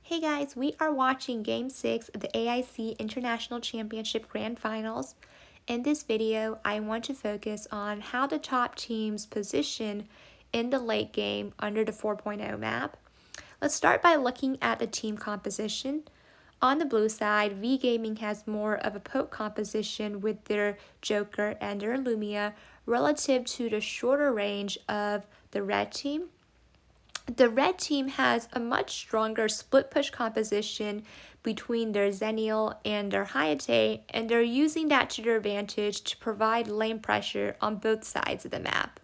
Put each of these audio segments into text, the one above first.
Hey guys, we are watching Game 6 of the AIC International Championship Grand Finals. In this video, I want to focus on how the top teams position in the late game under the 4.0 map. Let's start by looking at the team composition. On the blue side, V Gaming has more of a poke composition with their Joker and their Illumia relative to the shorter range of the red team. The red team has a much stronger split push composition between their Xenial and their Hayate, and they're using that to their advantage to provide lane pressure on both sides of the map.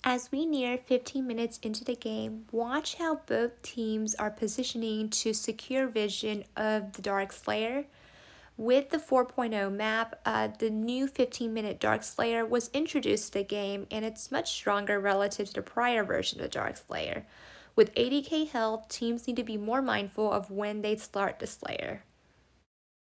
As we near 15 minutes into the game, watch how both teams are positioning to secure vision of the Dark Slayer. With the 4.0 map, the new 15-minute Dark Slayer was introduced to the game, and it's much stronger relative to the prior version of the Dark Slayer. With 80k health, teams need to be more mindful of when they start the Slayer.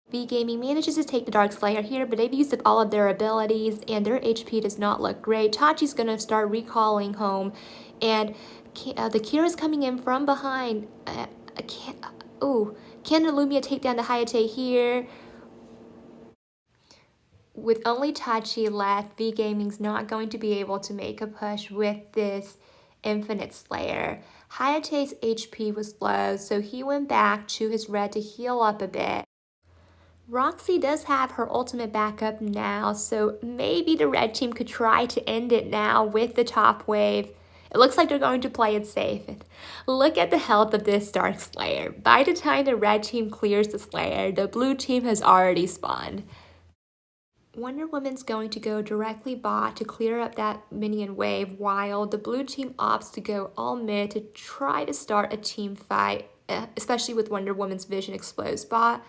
V Gaming manages to take the Dark Slayer here, but they've used up all of their abilities, and their HP does not look great. Tachi's going to start recalling home, and the Keera's coming in from behind. Can Illumia take down the Hayate here? With only Tachi left, V Gaming's not going to be able to make a push with this Infinite Slayer. Hayate's HP was low, so he went back to his red to heal up a bit. Roxie does have her ultimate backup now, so maybe the red team could try to end it now with the top wave. It looks like they're going to play it safe. Look at the health of this Dark Slayer. By the time the red team clears the Slayer, the blue team has already spawned. Wonderwoman's going to go directly bot to clear up that minion wave, while the blue team opts to go all mid to try to start a team fight, especially with Wonderwoman's vision exposed bot.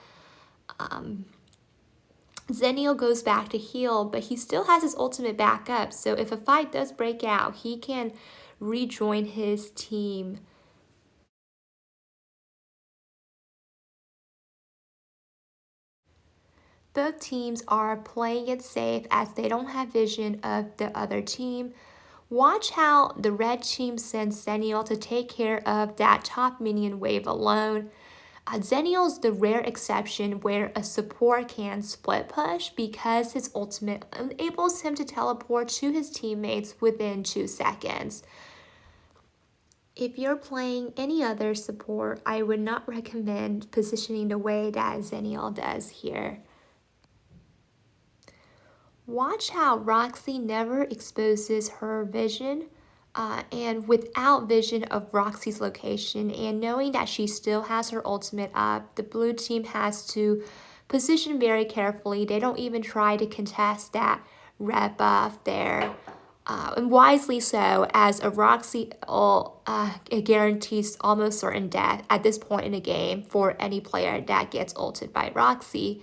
Xenial goes back to heal, but he still has his ultimate back up, so if a fight does break out, he can rejoin his team. Both teams are playing it safe as they don't have vision of the other team. Watch how the red team sends Xenial to take care of that top minion wave alone. Xenial's the rare exception where a support can split push because his ultimate enables him to teleport to his teammates within 2 seconds. If you're playing any other support, I would not recommend positioning the way that Xenial does here. Watch how Roxie never exposes her vision, and without vision of Roxie's location and knowing that she still has her ultimate up, the blue team has to position very carefully. They don't even try to contest that red buff there. And wisely so, as a Roxie ult it guarantees almost certain death at this point in the game for any player that gets ulted by Roxie.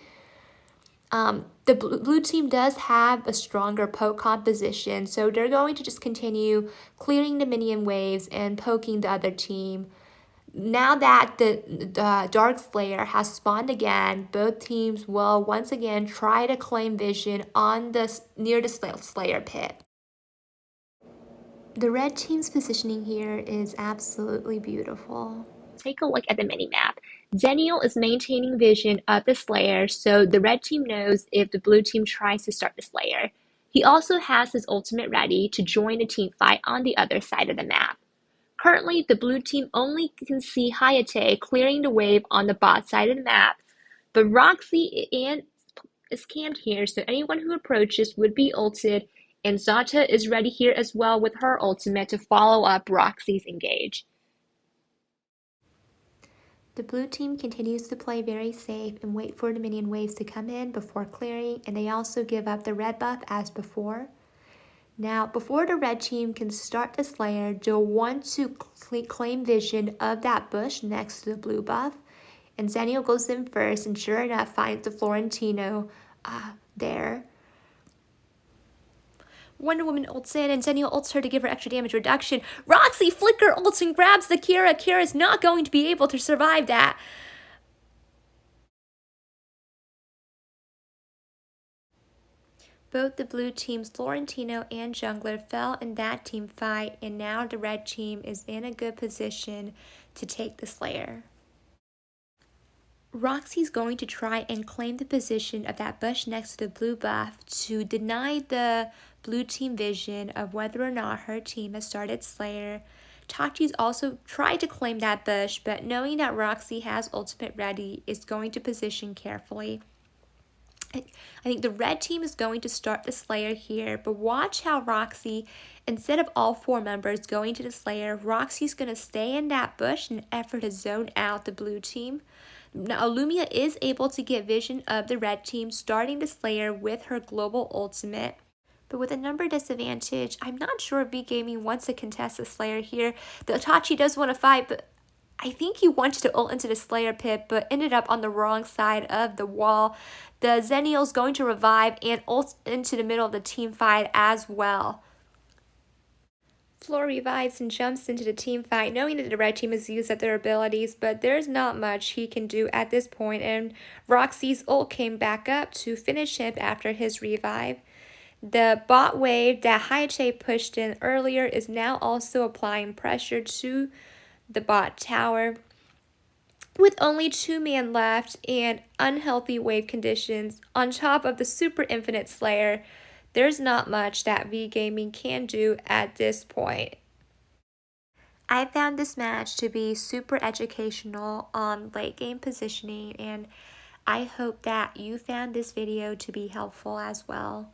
The blue team does have a stronger poke composition, so they're going to just continue clearing the minion waves and poking the other team. Now that the Dark Slayer has spawned again, both teams will once again try to claim vision on near the Slayer pit. The red team's positioning here is absolutely beautiful. Take a look at the mini-map. Xenial is maintaining vision of the Slayer, so the red team knows if the blue team tries to start the Slayer. He also has his ultimate ready to join a team fight on the other side of the map. Currently, the blue team only can see Hayate clearing the wave on the bot side of the map, but Roxie is camped here, so anyone who approaches would be ulted, and Zata is ready here as well with her ultimate to follow up Roxie's engage. The blue team continues to play very safe and wait for the minion waves to come in before clearing, and they also give up the red buff as before. Now, before the red team can start the Slayer, they'll want to claim vision of that bush next to the blue buff, and Xenial goes in first, and sure enough finds the Florentino there. Wonderwoman ults in, and Xenial ults her to give her extra damage reduction. Roxie flicker ults and grabs the Keera. Keera is not going to be able to survive that. Both the blue team's Florentino and jungler fell in that team fight, and now the red team is in a good position to take the Slayer. Roxie's going to try and claim the position of that bush next to the blue buff to deny the blue team vision of whether or not her team has started Slayer. Tachi's also tried to claim that bush, but knowing that Roxie has ultimate ready, is going to position carefully. I think the red team is going to start the Slayer here, but watch how Roxie, instead of all 4 members going to the Slayer, Roxie's going to stay in that bush in an effort to zone out the blue team. Now, Illumia is able to get vision of the red team starting the Slayer with her global ultimate. But with a number disadvantage, I'm not sure if V Gaming wants to contest the Slayer here. The Tachi does want to fight, but I think he wanted to ult into the Slayer pit, but ended up on the wrong side of the wall. The Xenial's going to revive and ult into the middle of the team fight as well. Flora revives and jumps into the team fight, knowing that the red team has used up their abilities, but there's not much he can do at this point, and Roxie's ult came back up to finish him after his revive. The bot wave that Hayate pushed in earlier is now also applying pressure to the bot tower. With only 2 men left and unhealthy wave conditions on top of the super infinite Slayer, there's not much that V Gaming can do at this point. I found this match to be super educational on late game positioning, and I hope that you found this video to be helpful as well.